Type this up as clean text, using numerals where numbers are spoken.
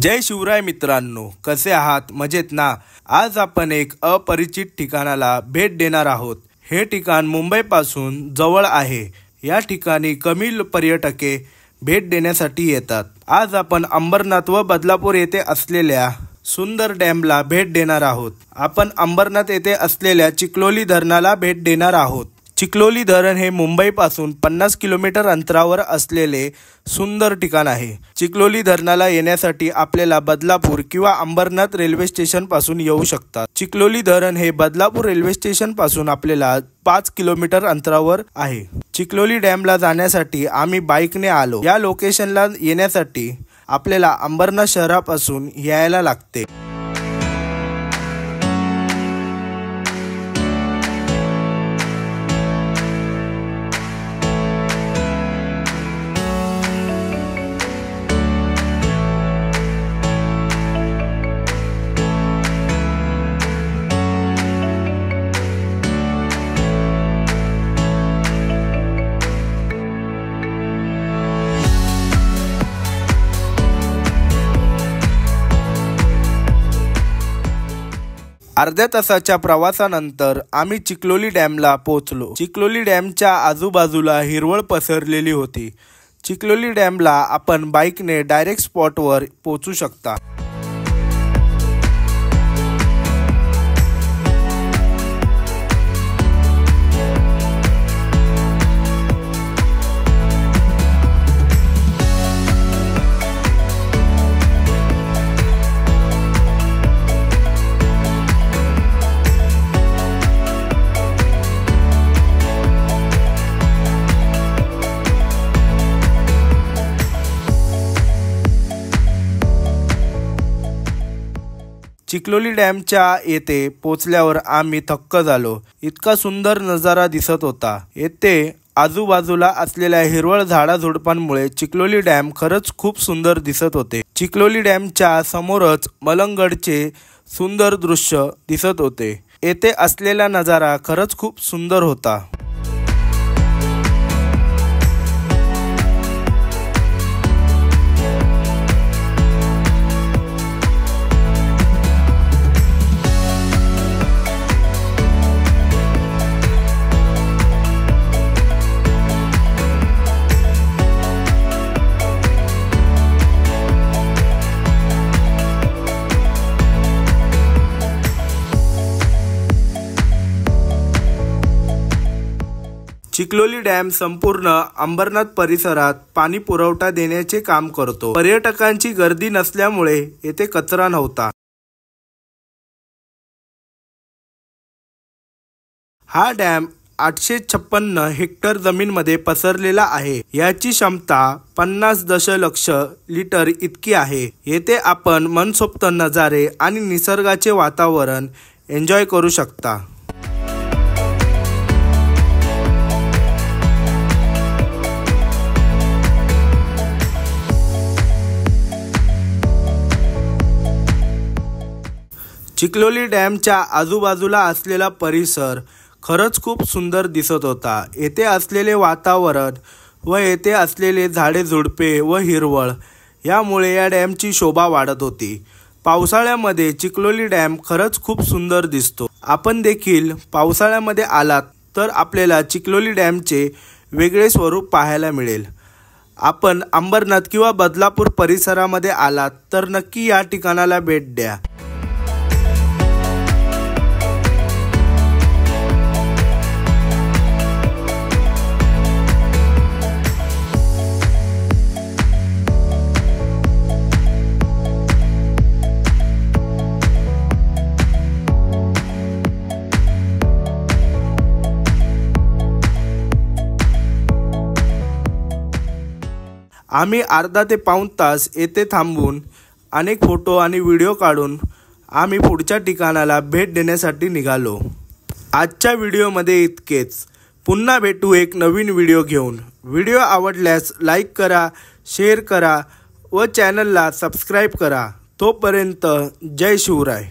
जय शिवराय मित्रांनो, कसे आहात? मजेत ना? आज आपण एक अपरिचित ठिकाणाला भेट देणार आहोत। हे ठिकाण मुंबईपासून जवळ आहे। या ठिकाणी कमी पर्यटके भेट देण्यासाठी येतात। आज आपण अंबरनाथ व बदलापूर येथे असलेल्या सुंदर डॅमला भेट देणार आहोत। आपण अंबरनाथ येथे असलेल्या चिखलोली धरणाला भेट देणार आहोत। चिखलोली धरण हे मुंबईपासून 50 किलोमीटर अंतरावर असलेले सुंदर ठिकाण आहे। चिखलोली धरणाला येण्यासाठी आपल्याला बदलापूर किंवा अंबरनाथ रेल्वे स्टेशन पासून येऊ शकतात। चिखलोली धरण हे बदलापूर रेल्वे स्टेशन पासून आपल्याला 5 किलोमीटर अंतरावर आहे। चिखलोली डॅमला जाण्यासाठी आम्ही बाईकने आलो। या लोकेशनला येण्यासाठी आपल्याला अंबरनाथ शहरापासून यायला लागते। अर्ध्या तासाच्या प्रवासानंतर आम्ही चिखलोली डॅमला पोहोचलो। चिखलोली डॅमच्या आजूबाजूला हिरवळ पसरलेली होती। चिखलोली डॅमला आपण बाईकने डायरेक्ट स्पॉटवर पोहोचू शकता। चिखलोली डॅमच्या येथे पोचल्यावर आम्ही थक्क झालो। इतका सुंदर नजारा दिसत होता। येथे आजूबाजूला असलेल्या हिरवळ झाडाझुडपांमुळे चिखलोली डॅम खरंच खूप सुंदर दिसत होते। चिखलोली डॅमच्या समोरच मलंगडचे सुंदर दृश्य दिसत होते। येथे असलेला नजारा खरंच खूप सुंदर होता। चिखलोली डॅम संपूर्ण अंबरनाथ परिसरात पाणी पुरवठा देण्याचे काम करतो। पर्यटकांची गर्दी नसल्यामुळे येथे कचरा नव्हता। हा डॅम 856 हेक्टर जमीनमध्ये पसरलेला आहे। याची क्षमता 50 दशलक्ष लिटर इतकी आहे। येथे आपण मनसोक्त नजारे आणि निसर्गाचे वातावरण एन्जॉय करू शकता। चिखलोली डॅमच्या आजूबाजूला असलेला परिसर खरंच खूप सुंदर दिसत होता। येथे असलेले वातावरण व येथे असलेले झाडे झुडपे व हिरवळ यामुळे या डॅमची शोभा वाढत होती। पावसाळ्यामध्ये चिखलोली डॅम खरंच खूप सुंदर दिसतो। आपण देखील पावसाळ्यामध्ये आलात तर आपल्याला चिखलोली डॅमचे वेगळे स्वरूप पाहायला मिळेल। आपण अंबरनाथ किंवा बदलापूर परिसरामध्ये आलात तर नक्की या ठिकाणाला भेट द्या। आम्ही अर्धा ते पाऊण तास येथे थांबून अनेक फोटो आणि व्हिडिओ काढून आम्ही पुढच्या ठिकाणाला भेट देण्यासाठी निघालो। आजच्या व्हिडिओमध्ये इतकेच। पुन्हा भेटू एक नवीन व्हिडिओ घेऊन। व्हिडिओ आवडल्यास लाईक करा, शेअर करा व चॅनलला सबस्क्राईब करा। तोपर्यंत जय शिवराय।